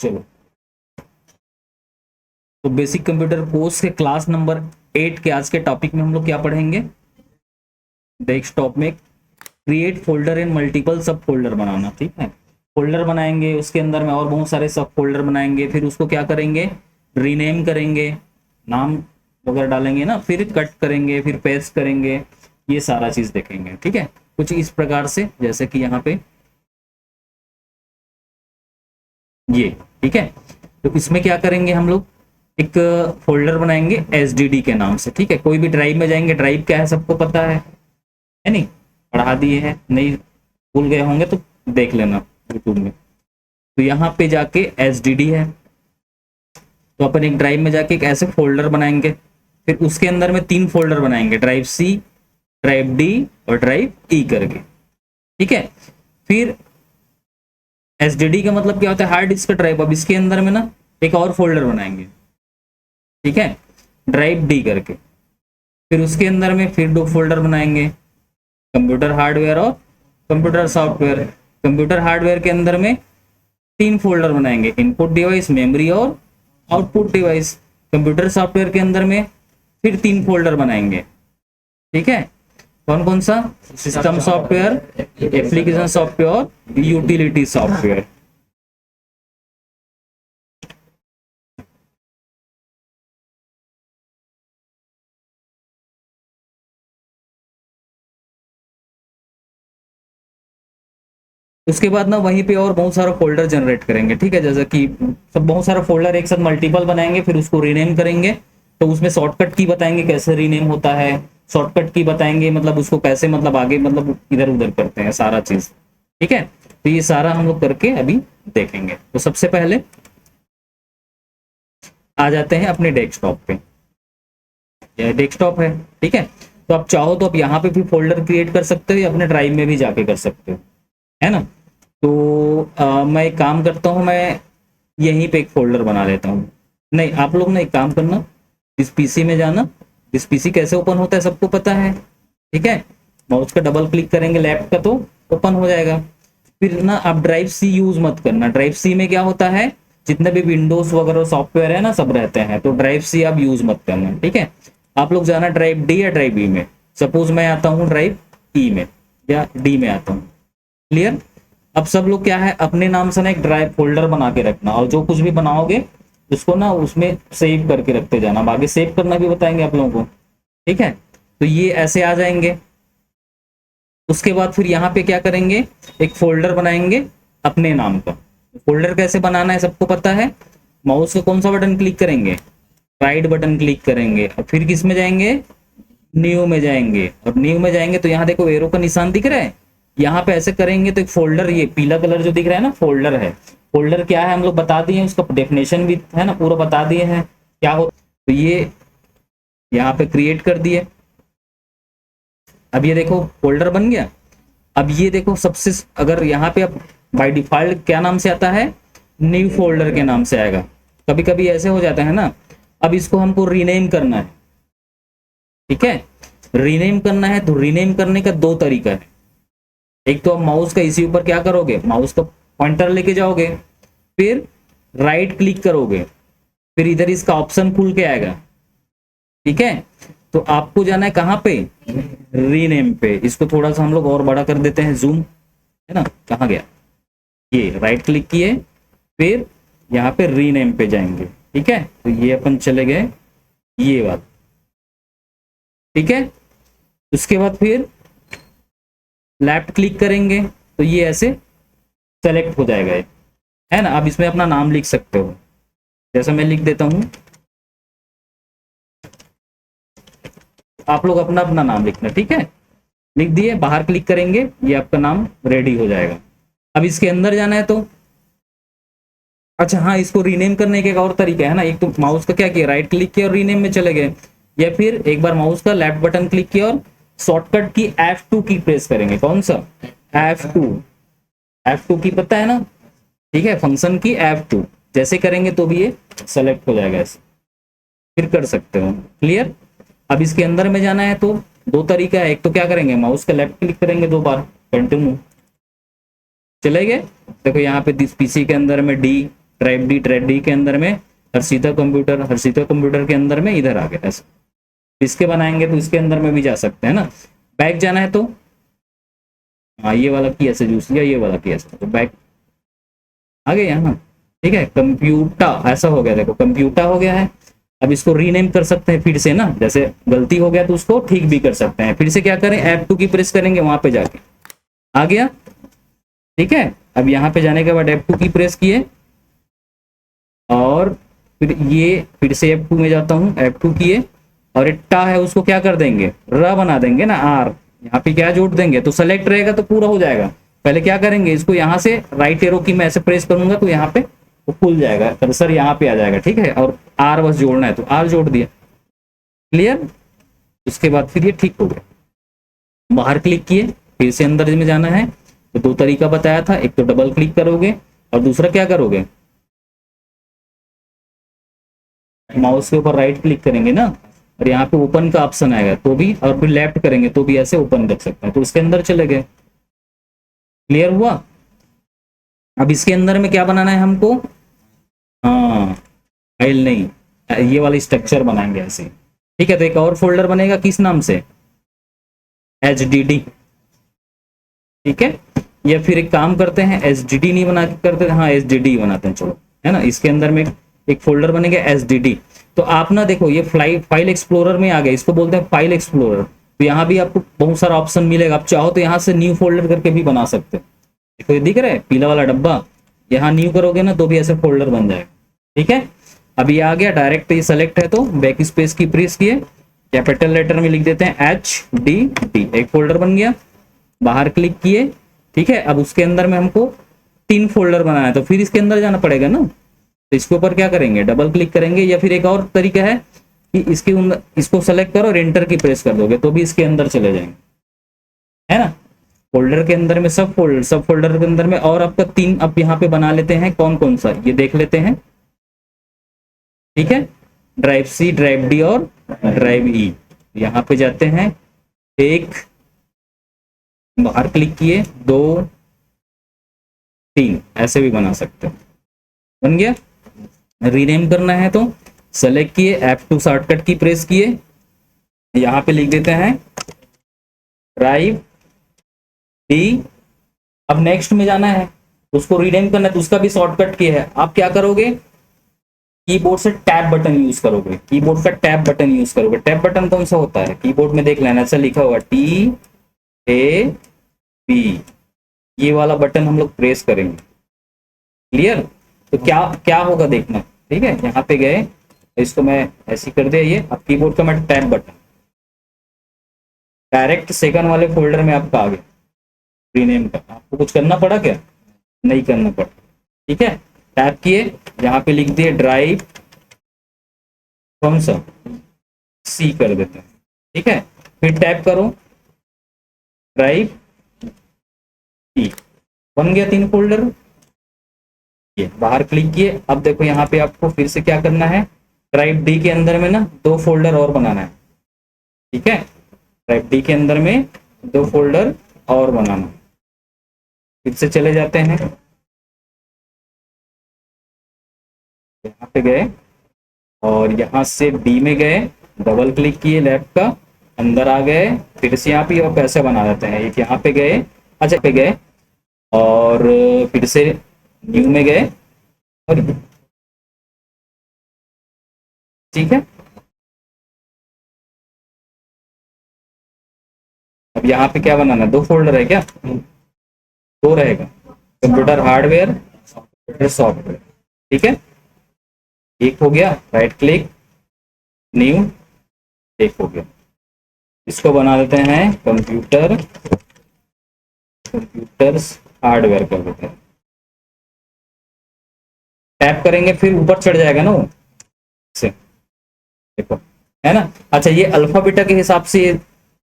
चलो, तो basic computer course के क्लास नंबर 8 के आज के टॉपिक में हम लोग क्या पढ़ेंगे? डेस्कटॉप में क्रिएट फोल्डर इन मल्टीपल सब फोल्डर बनाना। ठीक है, फोल्डर बनाएंगे, उसके अंदर में और बहुत सारे सब फोल्डर बनाएंगे, फिर उसको क्या करेंगे? रीनेम करेंगे, नाम वगैरह डालेंगे ना, फिर कट करेंगे, फिर पेस्ट करेंगे, ये सारा चीज देखेंगे। ठीक है, कुछ इस प्रकार से, जैसे कि यहाँ पे ये। ठीक है, तो इसमें क्या करेंगे हम लोग? एक फोल्डर बनाएंगे SDD के नाम से। ठीक है, कोई भी ड्राइव में जाएंगे, ड्राइव क्या है सबको पता है नहीं? पढ़ा दिए हैं, नहीं भूल गए होंगे तो देख लेना यूट्यूब में। तो यहाँ पे जाके SDD है, तो अपन एक ड्राइव में जाके एक ऐसे फोल्डर बनाएंगे, फिर उसके अंदर में 3 फोल्डर बनाएंगे, ड्राइव C, ड्राइव D और ड्राइव E करके। ठीक है, फिर SDD का मतलब क्या होता है? हार्ड डिस्क का ड्राइव। अब इसके अंदर में ना एक और फोल्डर बनाएंगे, ठीक है, ड्राइव D करके। फिर उसके अंदर में फिर 2 फोल्डर बनाएंगे, कंप्यूटर हार्डवेयर और कंप्यूटर सॉफ्टवेयर। कंप्यूटर हार्डवेयर के अंदर में 3 फोल्डर बनाएंगे, इनपुट डिवाइस, मेमोरी और आउटपुट डिवाइस। कंप्यूटर सॉफ्टवेयर के अंदर में फिर 3 फोल्डर बनाएंगे। ठीक है, कौन कौन सा? System software, application software, utility software. उसके बाद ना वहीं पे और बहुत सारा फोल्डर जनरेट करेंगे। ठीक है, जैसे कि सब बहुत सारा फोल्डर एक साथ मल्टीपल बनाएंगे, फिर उसको रीनेम करेंगे। तो उसमें शॉर्टकट की बताएंगे कैसे रीनेम होता है, शॉर्टकट की बताएंगे मतलब उसको कैसे मतलब आगे मतलब इधर उधर करते हैं सारा चीज। ठीक है, तो ये सारा हम लोग करके अभी देखेंगे। तो सबसे पहले आ जाते हैं अपने डेस्कटॉप पे। यह डेस्कटॉप है। ठीक है, तो आप चाहो तो आप यहाँ पे भी फोल्डर क्रिएट कर सकते हो या अपने ड्राइव में भी जाके कर सकते हो, है ना? तो मैं एक काम करता हूँ, मैं यहीं पे एक फोल्डर बना लेता हूँ। नहीं, आप लोग ना एक काम करना, इस पीसी में जाना। इस पीसी कैसे ओपन होता है सबको पता है। ठीक है, माउस का डबल क्लिक करेंगे लेफ्ट का तो ओपन हो जाएगा। फिर ना आप ड्राइव C यूज मत करना। ड्राइव C में क्या होता है, जितने भी विंडोज वगैरह सॉफ्टवेयर है ना सब रहते हैं, तो ड्राइव C आप यूज मत करना। ठीक है, आप लोग जाना ड्राइव D या ड्राइव E में। सपोज मैं आता हूँ ड्राइव E में या D में आता हूँ। क्लियर? अब सब लोग क्या है, अपने नाम से ना एक ड्राइव फोल्डर बना के रखना, और जो कुछ भी बनाओगे उसको ना उसमें सेव करके रखते जाना। आगे सेव करना भी बताएंगे आप लोगों को। ठीक है, तो ये ऐसे आ जाएंगे। उसके बाद फिर यहाँ पे क्या करेंगे, एक फोल्डर बनाएंगे अपने नाम का। फोल्डर कैसे बनाना है सबको पता है। माउस का कौन सा बटन क्लिक करेंगे? राइट बटन क्लिक करेंगे, और फिर किस में जाएंगे? न्यू में जाएंगे। और न्यू में जाएंगे तो यहाँ देखो एरो का निशान दिख रहा है, यहाँ पे ऐसे करेंगे तो एक फोल्डर, ये पीला कलर जो दिख रहा है ना, फोल्डर है। फोल्डर क्या है हम लोग बता दिए, उसका डेफिनेशन भी है ना पूरा बता दिए हैं क्या हो। तो ये यहाँ पे क्रिएट कर दिए। अब ये देखो फोल्डर बन गया। अब ये देखो सबसे, अगर यहाँ पे अब बाय डिफॉल्ट क्या नाम से आता है, न्यू फोल्डर के नाम से आएगा। कभी कभी ऐसे हो जाता है ना। अब इसको हमको रीनेम करना है। ठीक है, रीनेम करना है तो रीनेम करने का 2 तरीका है। एक तो आप माउस का इसी ऊपर क्या करोगे, माउस का पॉइंटर लेके जाओगे, फिर राइट क्लिक करोगे, फिर इधर इसका ऑप्शन खुल के आएगा। ठीक है, तो आपको जाना है कहाँ पे, रीनेम पे। इसको थोड़ा सा हम लोग और बड़ा कर देते हैं, जूम, है ना, कहाँ गया ये, राइट क्लिक किए, फिर यहाँ पे रीनेम पे जाएंगे। ठीक है, तो ये अपन चले गए ये बात। ठीक है, उसके बाद फिर लेफ्ट क्लिक करेंगे तो ये ऐसे सेलेक्ट हो जाएगा ये, है ना। अब इसमें अपना नाम लिख सकते हो, जैसा मैं लिख देता हूं, आप लोग अपना अपना नाम लिखना। ठीक है, लिख दिए, बाहर क्लिक करेंगे, ये आपका नाम रेडी हो जाएगा। अब इसके अंदर जाना है तो अच्छा हाँ, इसको रीनेम करने का एक और तरीका है ना। एक तो माउस का क्या किया, राइट क्लिक किया और रीनेम में चले गए, या फिर एक बार माउस का लेफ्ट बटन क्लिक किया और शॉर्टकट की F2 की प्रेस करेंगे। कौन सा? F2। F2 की पता है ना। ठीक है, फंक्शन की F2 जैसे करेंगे तो भी ये सेलेक्ट हो जाएगा ऐसे, फिर कर सकते हो। क्लियर? अब इसके अंदर में जाना है तो 2 तरीका है। एक तो क्या करेंगे, माउस का लेफ्ट क्लिक करेंगे 2 बार, कंटिन्यू, चले गए। देखो यहाँ पे दिस पीसी के अंदर में D, ड्राइव डी के अंदर में हर्षिता कंप्यूटर के अंदर में इधर आ गया ऐसा। इसके बनाएंगे तो इसके अंदर में भी जा सकते हैं ना। बैक जाना है तो हाँ ये वाला की ऐसे यूज किया, ये वाला की ऐसे, तो बैक आ गए यहाँ। ठीक है, कंप्यूटर ऐसा हो गया, देखो कंप्यूटर हो गया है। अब इसको रीनेम कर सकते हैं फिर से ना, जैसे गलती हो गया तो उसको ठीक भी कर सकते हैं। फिर से क्या करें, F2 की प्रेस करेंगे, वहां पे जाके आ गया। ठीक है, अब यहाँ पे जाने के बाद F2 की प्रेस किए और फिर ये फिर से F2 में जाता हूँ, F2 किए और एक टा है उसको क्या कर देंगे, र बना देंगे ना, आर। यहाँ पे क्या जोड़ देंगे तो सेलेक्ट रहेगा तो पूरा हो जाएगा। पहले क्या करेंगे, इसको यहाँ से राइट एरो की मैं ऐसे प्रेस करूंगा तो यहाँ पे वो खुल जाएगा, कर्सर यहाँ पे आ जाएगा। ठीक है, और आर बस जोड़ना है तो आर जोड़ दिया, क्लियर। उसके बाद फिर ये ठीक हो गया। बाहर क्लिक किए, फिर से अंदर में जाना है तो दो तरीका बताया था, एक तो डबल क्लिक करोगे और दूसरा क्या करोगे, माउस के ऊपर राइट क्लिक करेंगे ना और यहाँ पे ओपन का ऑप्शन आएगा तो भी, और फिर लेफ्ट करेंगे तो भी ऐसे ओपन कर सकते हैं। तो इसके अंदर चले गए, क्लियर हुआ। अब इसके अंदर में क्या बनाना है हमको, हाँ फाइल नहीं, ये वाला स्ट्रक्चर बनाएंगे ऐसे। ठीक है, तो एक और फोल्डर बनेगा किस नाम से, HDD। ठीक है, या फिर एक काम करते हैं HDD नहीं बना के करते, हाँ HDD बनाते हैं, चलो है ना। इसके अंदर में एक फोल्डर बनेगा HDD। तो आप ना देखो ये फाइल एक्सप्लोरर में आ गए, इसको बोलते हैं फाइल एक्सप्लोरर। तो यहाँ भी आपको बहुत सारा ऑप्शन मिलेगा, आप चाहो तो यहाँ से न्यू फोल्डर करके भी बना सकते हो। देखो ये दिख रहा है पीला वाला डब्बा, यहाँ न्यू करोगे ना तो भी ऐसे फोल्डर बन जाएगा। ठीक है, अभी आ गया डायरेक्ट, ये सेलेक्ट है तो बैक स्पेस की प्रेस किए, कैपिटल लेटर में लिख देते हैं HDD, एक फोल्डर बन गया। बाहर क्लिक किए, ठीक है, अब उसके अंदर में हमको 3 फोल्डर बनाना है तो फिर इसके अंदर जाना पड़ेगा ना। तो इसके ऊपर क्या करेंगे, डबल क्लिक करेंगे, या फिर एक और तरीका है कि इसके अंदर इसको सेलेक्ट करो और एंटर की प्रेस कर दोगे तो भी इसके अंदर चले जाएंगे, है ना। फोल्डर के अंदर में सब फोल्डर के अंदर में, और आपका 3 अब यहाँ पे बना लेते हैं, कौन कौन सा ये देख लेते हैं। ठीक है, ड्राइव C, ड्राइव D और ड्राइव E। यहाँ पे जाते हैं, एक बाहर क्लिक किए, 2 3 ऐसे भी बना सकते हो, बन गया। रीनेम करना है तो सेलेक्ट किए, F2 शॉर्टकट की प्रेस किए, यहाँ पे लिख देते हैं ड्राइव D। अब नेक्स्ट में जाना है, उसको रीनेम करना है तो उसका भी शॉर्टकट की है। आप क्या करोगे, कीबोर्ड से टैब बटन यूज करोगे, कीबोर्ड का टैब बटन यूज करोगे। टैब बटन कौन सा होता है, कीबोर्ड में देख लेना, ऐसा लिखा हुआ TAB, ये वाला बटन हम लोग प्रेस करेंगे, क्लियर। तो क्या क्या होगा देखना, ठीक है। यहाँ पे गए, इसको मैं ऐसे कर दिया, ये अब कीबोर्ड का मैं टैब बटन डायरेक्ट सेकंड वाले फोल्डर में आपका आ गया रीनेम का। आपको कुछ करना पड़ा क्या, नहीं करना पड़ा। ठीक है, टैप किए, यहाँ पे लिख दिए ड्राइव, कौन सा C कर देते हैं। ठीक है, फिर टैप करो ड्राइव E, बन गया 3 फोल्डर। ये बाहर क्लिक किए, अब देखो यहाँ पे आपको फिर से क्या करना है, ड्राइव D के अंदर में ना 2 फोल्डर और बनाना है। ठीक है, ड्राइव D के अंदर में 2 फोल्डर और बनाना। फिर से चले जाते हैं, यहाँ पे गए और यहाँ से D में गए, डबल क्लिक किए लेफ्ट का, अंदर आ गए, फिर से यहाँ पे और कैसे बना देते हैं, एक यहाँ पे गए, अच्छा पे गए और फिर से न्यू में गए और ठीक है। अब यहाँ पे क्या बनाना है, 2 फोल्डर है क्या, 2 रहेगा, कंप्यूटर हार्डवेयर, कंप्यूटर सॉफ्टवेयर। ठीक है, एक हो गया, राइट क्लिक न्यू, एक हो गया। इसको बना देते हैं कंप्यूटर्स हार्डवेयर कर देते हैं। टैप करेंगे फिर ऊपर चढ़ जाएगा ना वो से, देखो है ना। अच्छा, ये अल्फाबेटा के हिसाब से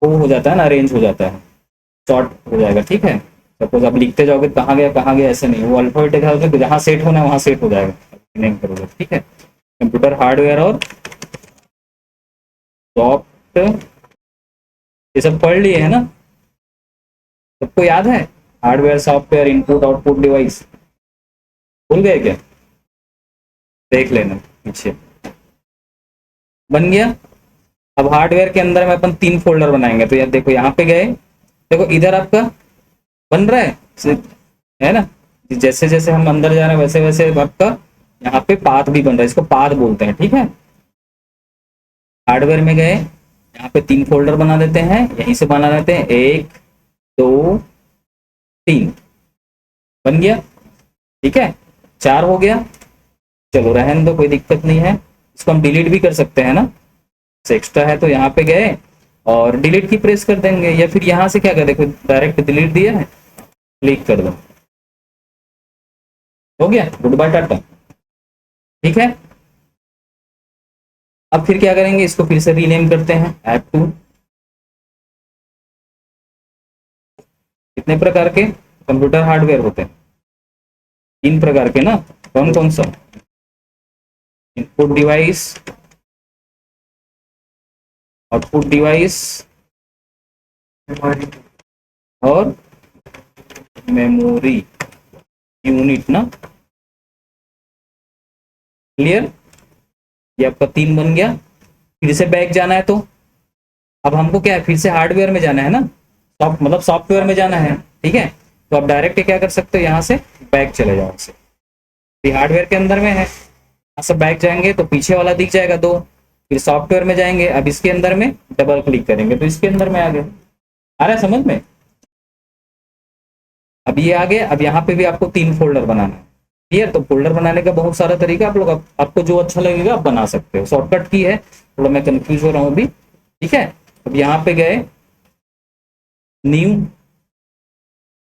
वो हो जाता है ना, अरेंज हो जाता है, शॉर्ट हो जाएगा। ठीक है, सपोज आप लिखते जाओगे कहाँ गया ऐसे नहीं, वो अल्फाबेटा के हिसाब से जहाँ सेट होना है वहाँ सेट हो जाएगा, नेम करोगे। ठीक है, कंप्यूटर हार्डवेयर और सॉफ्ट, ये सब पढ़ लिए है ना, सबको याद है। Hardware, software, input output device, भूल गए क्या। देख लेना पीछे बन गया। अब हार्डवेयर के अंदर में अपन 3 फोल्डर बनाएंगे। तो यार देखो यहाँ पे गए, देखो इधर आपका बन रहा है ना। जैसे जैसे हम अंदर जा रहे हैं वैसे वैसे आपका यहाँ पे पाथ भी बन रहा है, इसको पाथ बोलते हैं, ठीक है। हार्डवेयर में गए, यहाँ पे 3 फोल्डर बना देते हैं, यहीं से बना देते हैं 1 2 3, बन गया, ठीक है। 4 हो गया, चलो रहने दो, कोई दिक्कत नहीं है। इसको हम डिलीट भी कर सकते हैं ना, एक्स्ट्रा है तो यहाँ पे गए और डिलीट की प्रेस कर देंगे, या फिर यहाँ से क्या कर, देखो डायरेक्ट डिलीट दिया है, क्लिक कर दो, हो गया, गुड बाय टाटा, ठीक है। अब फिर क्या करेंगे, इसको फिर से रीनेम करते हैं ऐप टू। कितने प्रकार के कंप्यूटर हार्डवेयर होते हैं? 3 प्रकार के ना, कौन कौन सा? इनपुट डिवाइस, आउटपुट डिवाइस और मेमोरी यूनिट ना, क्लियर। ये आपका 3 बन गया। फिर से बैक जाना है तो अब हमको क्या है, फिर से हार्डवेयर में जाना है ना, मतलब सॉफ्टवेयर में जाना है, ठीक है। तो आप डायरेक्ट क्या कर सकते हो, यहाँ से बैक चले जाओ से, हार्डवेयर के अंदर में है, यहाँ से बैक जाएंगे तो पीछे वाला दिख जाएगा 2, फिर सॉफ्टवेयर में जाएंगे, अब इसके अंदर में डबल क्लिक करेंगे तो इसके अंदर में आ गए। आ रहा है समझ में? अब ये आ गए। अब यहाँ पे भी आपको 3 फोल्डर बनाना है, क्लियर। तो फोल्डर बनाने का बहुत सारा तरीका, आप लोग आपको जो अच्छा लगेगा आप बना सकते हो, शॉर्टकट की है, थोड़ा मैं कंफ्यूज हो रहा हूँ अभी, ठीक है। अब यहाँ पे गए, न्यू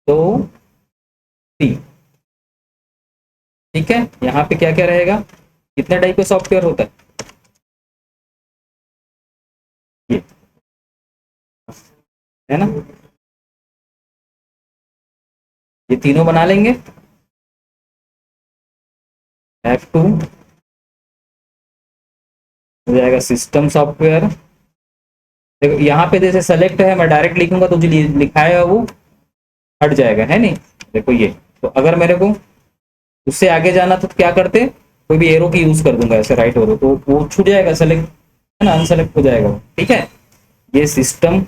2 3, ठीक है। यहाँ पे क्या क्या रहेगा, कितने टाइप का सॉफ्टवेयर होता ये है ना, ये तीनों बना लेंगे। F2 हो जाएगा सिस्टम सॉफ्टवेयर। देखो यहाँ पे जैसे सेलेक्ट है, मैं डायरेक्ट लिखूंगा तो जो लिखा है वो हट जाएगा, है नहीं। देखो ये, तो अगर मेरे को उससे आगे जाना तो क्या करते, कोई भी एरो की यूज कर दूंगा ऐसे, राइट एरो, तो वो छूट जाएगा, सेलेक्ट है ना, अनसेलेक्ट हो जाएगा, ठीक है। ये सिस्टम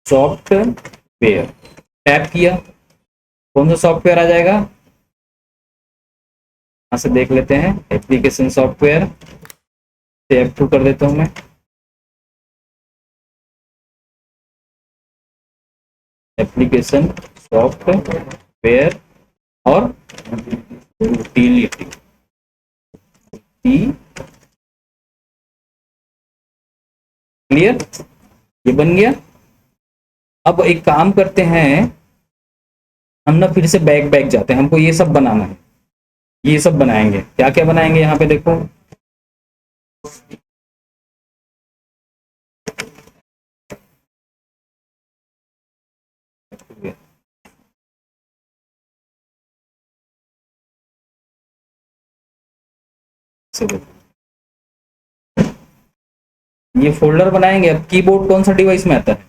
सॉफ्टवेयर टैप किया, कौन सा सॉफ्टवेयर आ जाएगा, यहाँ से देख लेते हैं, एप्लीकेशन सॉफ्टवेयर, F2 कर देता हूं मैं, एप्लीकेशन सॉफ्टवेयर और यूटिलिटी, क्लियर, ये बन गया। अब एक काम करते हैं, हम ना फिर से बैक बैक जाते हैं, हमको ये सब बनाना है, ये सब बनाएंगे। क्या क्या बनाएंगे यहाँ पे देखो, ये फोल्डर बनाएंगे। अब कीबोर्ड कौन सा डिवाइस में आता है,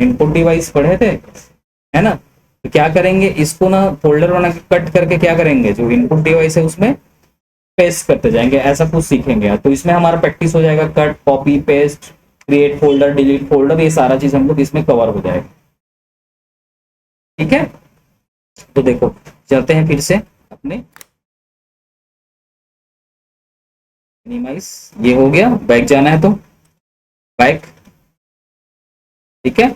इनपुट डिवाइस पढ़े थे, है ना। तो क्या करेंगे, इसको ना फोल्डर बना के कट करके क्या करेंगे, जो इनपुट डिवाइस है उसमें पेस्ट करते जाएंगे, ऐसा कुछ सीखेंगे। तो इसमें हमारा प्रैक्टिस हो जाएगा, cut copy paste, create folder, delete folder, ये सारा चीज हम लोग इसमें कवर हो जाएगा, ठीक है। तो देखो चलते हैं फिर से अपने मिनिमाइज, ये हो गया, बैक जाना है तो बैक, ठीक है।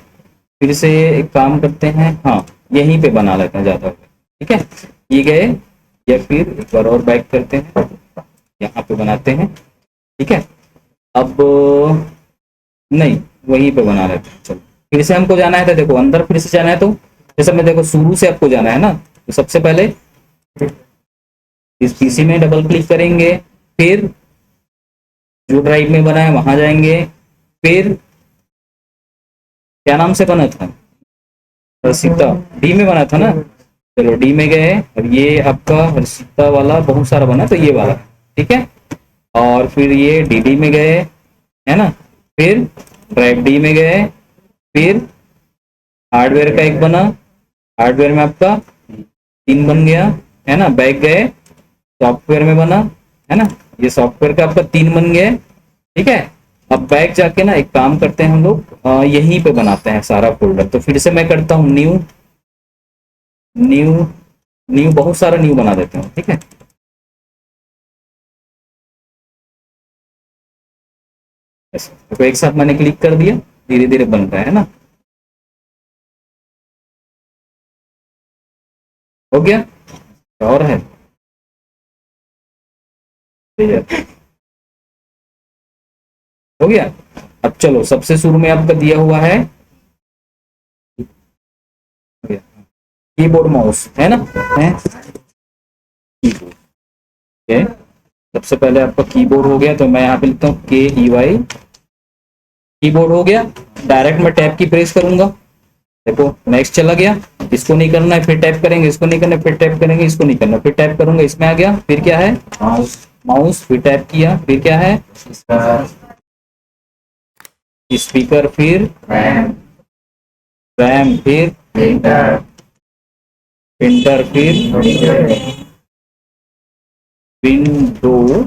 फिर से एक काम करते हैं, हाँ यहीं पे बना लेते हैं ज्यादा, ठीक है। ये गए, या फिर एक बार और बैक करते हैं, यहाँ पे बनाते हैं, ठीक है। अब नहीं, वहीं पे बना लेते हैं, चलो। फिर से हमको जाना है, तो देखो अंदर फिर से जाना है, तो जैसे मैं देखो शुरू से आपको जाना है ना, तो सबसे पहले इस पीसी में डबल क्लिक करेंगे, फिर जो ड्राइव में बना है वहां जाएंगे, फिर क्या नाम से बना था, हर्षिता, डी में बना था ना, चलो डी में गए। और ये आपका हर्षिता वाला बहुत सारा बना, तो ये वाला, ठीक है। और फिर ये डी में गए, है ना, फिर ड्राइव डी में गए, फिर हार्डवेयर का एक बना, हार्डवेयर में आपका 3 बन गया, है ना। बैक गए, सॉफ्टवेयर में बना, है ना। ये सॉफ्टवेयर का आपका 3 बन गया, ठीक है। अब बैक जाके ना एक काम करते हैं हम लोग, यहीं पे बनाते हैं सारा फोल्डर। तो फिर से मैं करता हूँ न्यू न्यू न्यू, बहुत सारा न्यू बना देते हैं, ठीक है। तो एक साथ मैंने क्लिक कर दिया, धीरे धीरे बन रहा है ना। हो गया, और है हो गया। अब चलो, सबसे शुरू में आपका दिया हुआ है कीबोर्ड माउस, है ना, है कीबोर्ड। ओके, सबसे पहले आपका कीबोर्ड हो गया, तो मैं यहाँ पे लिखता हूँ KEY, कीबोर्ड हो गया। डायरेक्ट मैं टैब की प्रेस करूंगा, देखो नेक्स्ट चला गया। इसको नहीं करना है, फिर टैप करेंगे, इसको नहीं करना है, फिर टैप करेंगे, इसको नहीं करना, फिर टैप करूंगा, इसमें आ गया। फिर क्या है, माउस, माउस, फिर टैप किया, फिर क्या है, स्पीकर, फिर रैम, फिर प्रिंटर, फिर विंडो।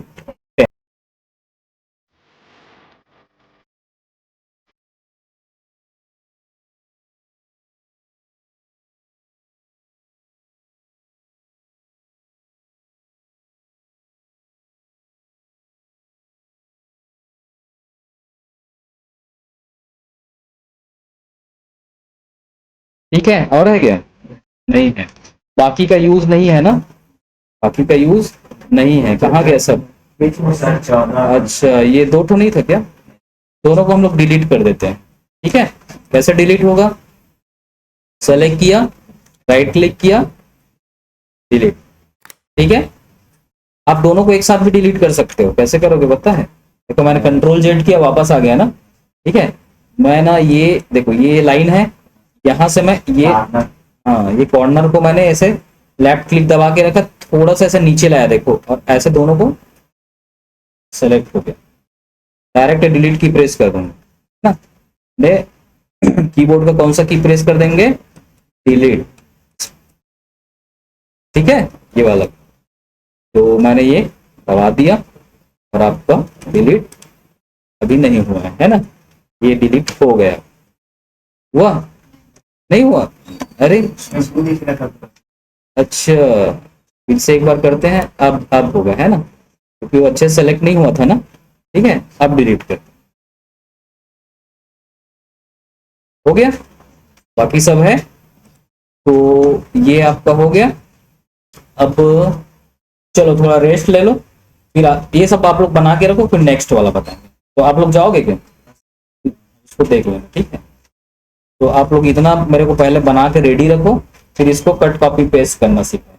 ठीक है, और है क्या, नहीं है। बाकी का यूज नहीं है ना, बाकी का यूज नहीं है, कहाँ गया सब। अच्छा, ये दो तो नहीं था क्या, दोनों को हम लोग डिलीट कर देते हैं, ठीक है। कैसे डिलीट होगा, सेलेक्ट किया, राइट क्लिक किया, डिलीट, ठीक है। आप दोनों को एक साथ भी डिलीट कर सकते हो, कैसे करोगे पता है। देखो मैंने कंट्रोल जेड किया, वापस आ गया ना, ठीक है। मैं ना ये देखो, ये लाइन है, यहां से मैं ये, हाँ ये कॉर्नर को मैंने ऐसे लेफ्ट क्लिक दबा के रखा, थोड़ा सा ऐसे नीचे लाया देखो, और ऐसे दोनों को सेलेक्ट हो गया। डायरेक्ट डिलीट की प्रेस कर दूंगा ना, ने कीबोर्ड का कौन सा की प्रेस कर देंगे, डिलीट, ठीक है, ये वाला। तो मैंने ये दबा दिया, और आपका डिलीट अभी नहीं हुआ है ना, ये डिलीट हो गया। हुआ, नहीं हुआ, अरे अच्छा, फिर से एक बार करते हैं, अब होगा, है ना, क्योंकि वो अच्छे से सेलेक्ट नहीं हुआ था ना, ठीक है। अब डिलीट कर, हो गया, बाकी सब है। तो ये आपका हो गया। अब चलो थोड़ा रेस्ट ले लो, फिर ये सब आप लोग बना के रखो, फिर नेक्स्ट वाला बताएंगे। तो आप लोग जाओगे क्या, इसको देख लेना, ठीक है। तो आप लोग इतना मेरे को पहले बना के रेडी रखो, फिर इसको कट कॉपी पेस्ट करना सीखो।